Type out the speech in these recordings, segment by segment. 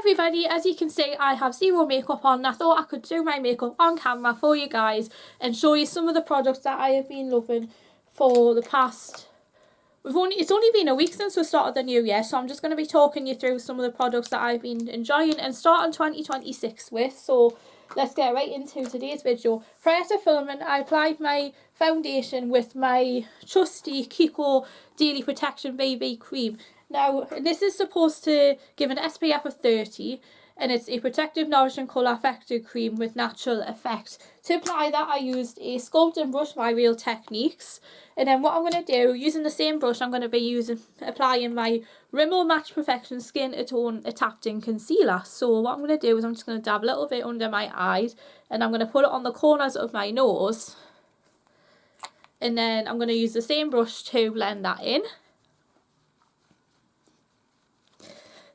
everybody, as you can see, I have zero makeup on. I thought I could do my makeup on camera for you guys and show you some of the products that I have been loving for the past... It's only been a week since we started the new year, so I'm just going to be talking you through some of the products that I've been enjoying and starting 2026 with. So let's get right into today's video. Prior to filming, I applied my foundation with my trusty Kiki Daily Protection BB cream. Now, this is supposed to give an SPF of 30, and it's a protective, nourishing, colour effective cream with natural effect. To apply that, I used a sculpting brush, my Real Techniques. And then what I'm going to do, using the same brush, I'm going to be applying my Rimmel Match Perfection Skin Tone Adapting Concealer. So what I'm going to do is I'm just going to dab a little bit under my eyes, and I'm going to put it on the corners of my nose. And then I'm going to use the same brush to blend that in.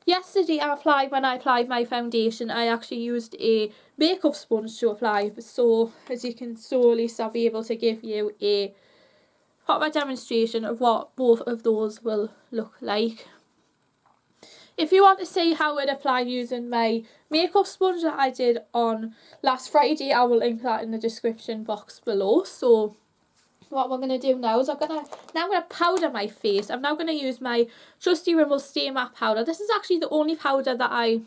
Yesterday when I applied my foundation, I actually used a makeup sponge to apply. So as you can slowly, I'll be able to give you a proper demonstration of what both of those will look like. If you want to see how it applied using my makeup sponge that I did on last Friday, I will link that in the description box below. So what we're going to do now is I'm going to powder my face. I'm now going to use my trusty Rimmel Stay Matte powder. This is actually the only powder that I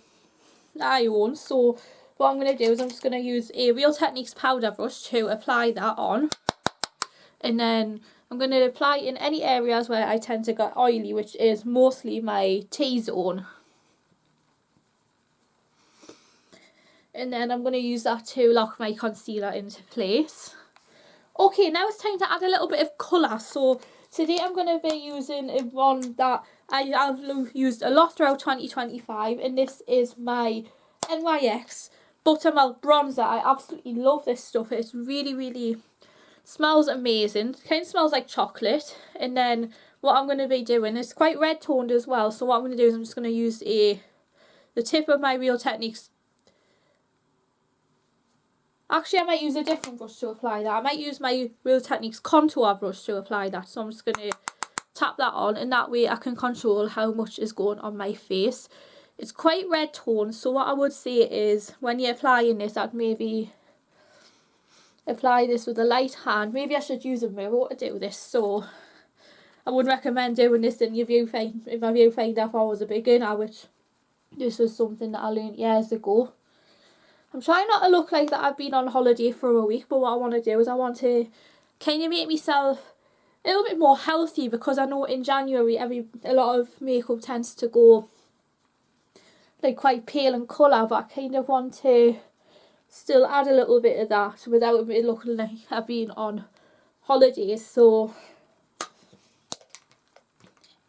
own. So what I'm going to do is I'm just going to use a Real Techniques powder brush to apply that on. And then I'm going to apply in any areas where I tend to get oily, which is mostly my T-zone. And then I'm going to use that to lock my concealer into place. Okay, now it's time to add a little bit of colour. So today I'm going to be using one that I have used a lot throughout 2025. And this is my NYX Buttermelt Bronzer. I absolutely love this stuff. It's really smells amazing. It kind of smells like chocolate. And then what I'm going to be doing, it's quite red toned as well. So what I'm going to do is I'm just going to use the tip of my Real Techniques. Actually, I might use a different brush to apply that. I might use my Real Techniques contour brush to apply that. So I'm just going to tap that on, and that way I can control how much is going on my face. It's quite red toned, so what I would say is when you're applying this, I'd maybe apply this with a light hand. Maybe I should use a mirror to do this. So I would recommend doing this in your viewfinder if I was a beginner, which this was something that I learned years ago. I'm trying not to look like that I've been on holiday for a week, but what I want to do is I want to kind of make myself a little bit more healthy, because I know in January a lot of makeup tends to go like quite pale in colour, but I kind of want to still add a little bit of that without it looking like I've been on holidays. So,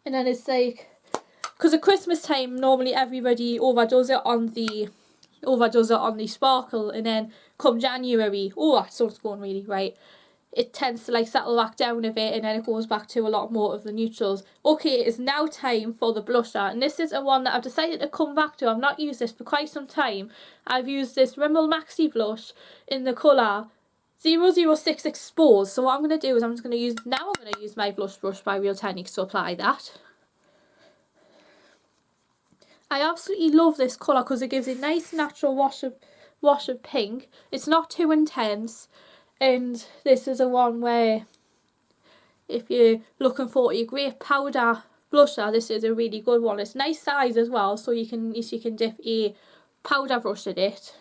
and then it's like, because at Christmas time normally everybody overdoes it on the sparkle, and then come January, oh, that sun's going really right, it tends to like settle back down a bit, and then it goes back to a lot more of the neutrals. Okay, it is now time for the blusher, and this is a one that I've decided to come back to. I've not used this for quite some time. I've used this Rimmel Maxi Blush in the colour 006 Exposed. So what I'm going to do is I'm going to use my blush brush by Real Techniques to apply that. I absolutely love this colour because it gives a nice natural wash of pink. It's not too intense, and this is a one where if you're looking for a great powder blusher, this is a really good one. It's nice size as well, so you can dip a powder brush in it.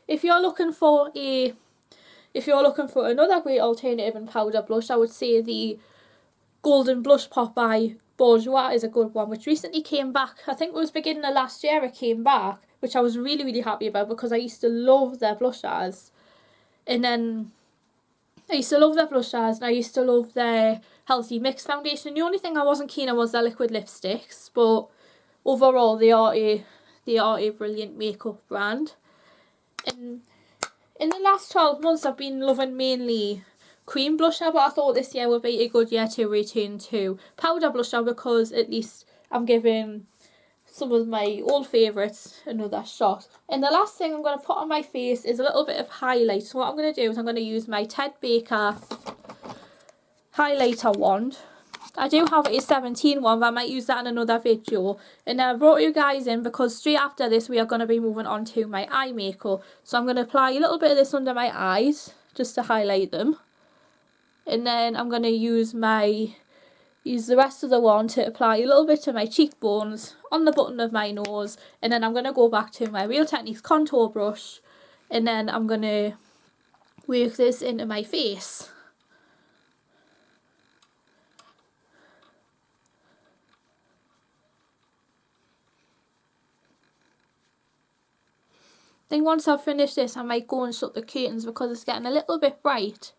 If you're looking for another great alternative in powder blush, I would say the Golden Blush Pop by Bourjois is a good one, which recently came back. I think it was beginning of last year it came back, which I was really happy about, because I used to love their blushers. And then I used to love their Healthy Mix foundation. The only thing I wasn't keen on was their liquid lipsticks, but overall they are a brilliant makeup brand. And in the last 12 months I've been loving mainly cream blusher, but I thought this year would be a good year to return to powder blusher, because at least I'm giving some of my old favourites another shot. And the last thing I'm going to put on my face is a little bit of highlight. So what I'm going to do is I'm going to use my Ted Baker highlighter wand, I do have a 17 one, but I might use that in another video. And I brought you guys in because straight after this we are going to be moving on to my eye makeup. So I'm going to apply a little bit of this under my eyes just to highlight them. And then I'm going to use the rest of the one to apply a little bit to my cheekbones, on the button of my nose. And then I'm going to go back to my Real Techniques contour brush. And then I'm going to work this into my face. Then once I've finished this, I might go and shut the curtains because it's getting a little bit bright.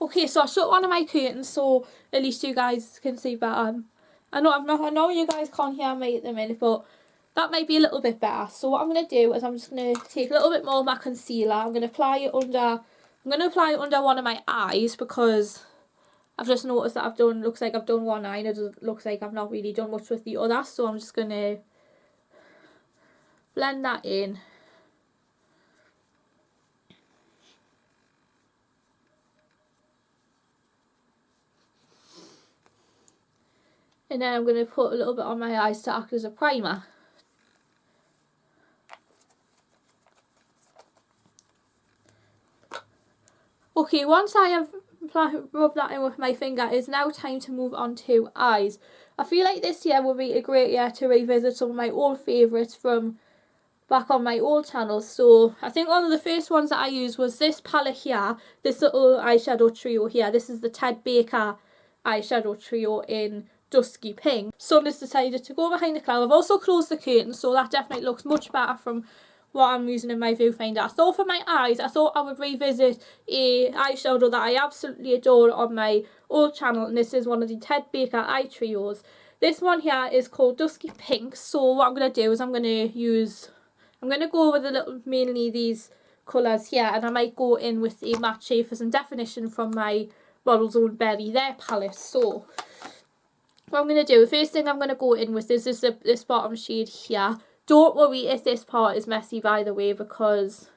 Okay, so I shut one of my curtains so at least you guys can see better. I know you guys can't hear me at the minute, but that might be a little bit better. So what I'm going to do is I'm just going to take a little bit more of my concealer. I'm going to apply it under one of my eyes because I've just noticed that looks like I've done one eye and it looks like I've not really done much with the other. So I'm just going to blend that in. And then I'm going to put a little bit on my eyes to act as a primer. Okay, once I have rubbed that in with my finger, it's now time to move on to eyes. I feel like this year will be a great year to revisit some of my old favourites from back on my old channel. So I think one of the first ones that I used was this palette here, this little eyeshadow trio here. This is the Ted Baker eyeshadow trio in Dusky Pink. So I've just decided to go behind the cloud. I've also closed the curtain, so that definitely looks much better from what I'm using in my viewfinder. I thought for my eyes, I thought I would revisit a eyeshadow that I absolutely adore on my old channel, and this is one of the Ted Baker eye trios. This one here is called Dusky Pink. So what I'm going to do is I'm going to go with mainly these colours here, and I might go in with a matte shade for some definition from my Model's Own Berry There palette. So what I'm going to do, the first thing I'm going to go in with is this bottom shade here. Don't worry if this part is messy, by the way, because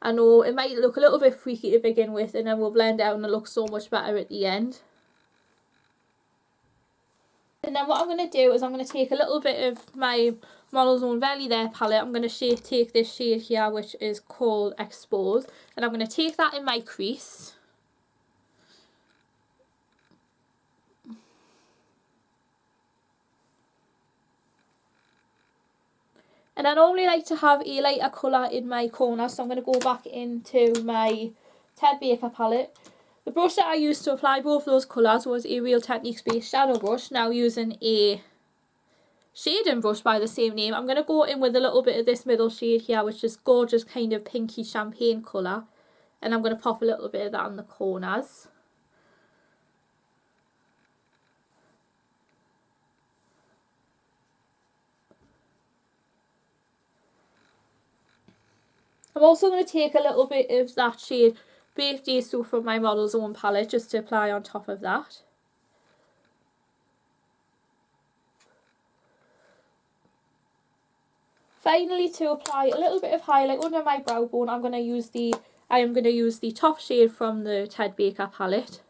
I know it might look a little bit freaky to begin with, and then we'll blend out and it looks so much better at the end. And then what I'm going to do is I'm going to take a little bit of my Model's Own Berry There palette. I'm going to take this shade here, which is called Exposed, and I'm going to take that in my crease. And I normally like to have a lighter colour in my corner, so I'm going to go back into my Ted Baker palette. The brush that I used to apply both those colours was a Real Techniques based shadow brush. Now using a shading brush by the same name, I'm going to go in with a little bit of this middle shade here, which is gorgeous kind of pinky champagne colour. And I'm going to pop a little bit of that on the corners. I'm also going to take a little bit of that shade Baked Yeso from my Model's Own palette just to apply on top of that. Finally, to apply a little bit of highlight under my brow bone, I am going to use the top shade from the Ted Baker palette,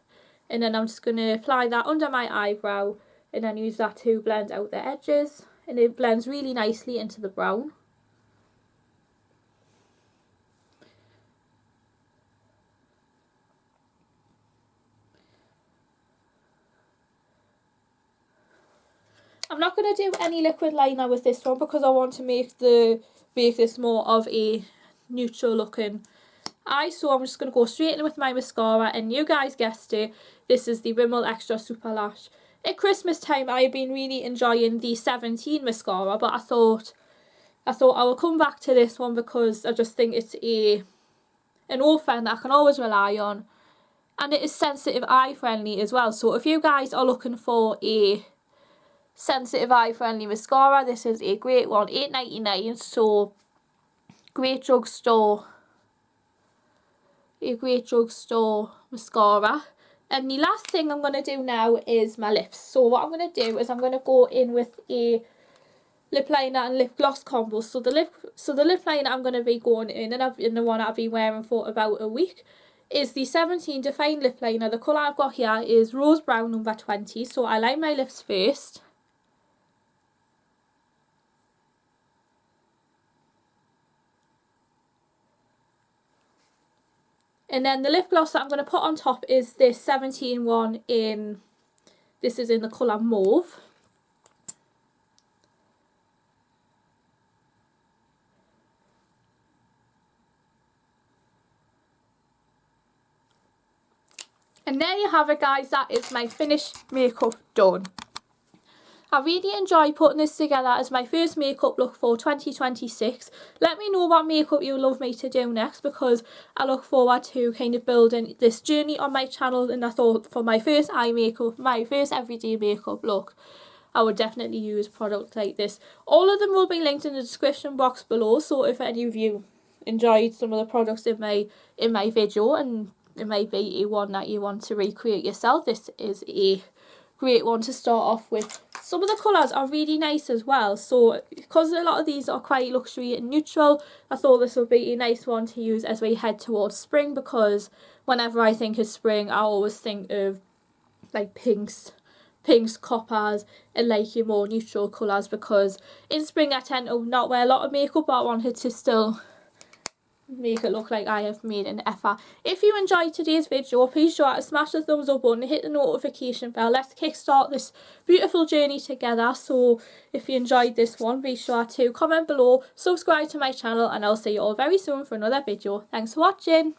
and then I'm just going to apply that under my eyebrow and then use that to blend out the edges, and it blends really nicely into the brown. I'm not going to do any liquid liner with this one because I want to make this more of a neutral looking eye. So I'm just going to go straight in with my mascara, and you guys guessed it, this is the Rimmel Extra Super Lash. At Christmas time I have been really enjoying the 17 mascara, but I thought I will come back to this one because I just think it's an old friend that I can always rely on, and it is sensitive eye friendly as well. So if you guys are looking for a sensitive eye friendly mascara, this is a great one. $8.99, so great drugstore mascara. And the last thing I'm going to do now is my lips. So what I'm going to do is I'm going to go in with a lip liner and lip gloss combo. So the lip liner I'm going to be going in, and in the one I've been wearing for about a week, is the 17 Define lip liner. The colour I've got here is Rose Brown number 20. So I line my lips first. And then the lip gloss that I'm going to put on top is this 17 one in, this is in the colour Mauve. And there you have it, guys, that is my finished makeup done. I really enjoy putting this together as my first makeup look for 2026. Let me know what makeup you would love me to do next, because I look forward to kind of building this journey on my channel, and I thought for my first eye makeup, my first everyday makeup look, I would definitely use products like this. All of them will be linked in the description box below, so if any of you enjoyed some of the products in my video and it may be a one that you want to recreate yourself, this is a great one to start off with. Some of the colours are really nice as well, so because a lot of these are quite luxury and neutral, I thought this would be a nice one to use as we head towards spring, because whenever I think of spring I always think of like pinks, coppers, and like your more neutral colours, because in spring I tend to not wear a lot of makeup, but I wanted to still make it look like I have made an effort. If you enjoyed today's video, please sure to smash the thumbs up button, hit the notification bell. Let's kickstart this beautiful journey together. So if you enjoyed this one, be sure to comment below, subscribe to my channel, and I'll see you all very soon for another video. Thanks for watching.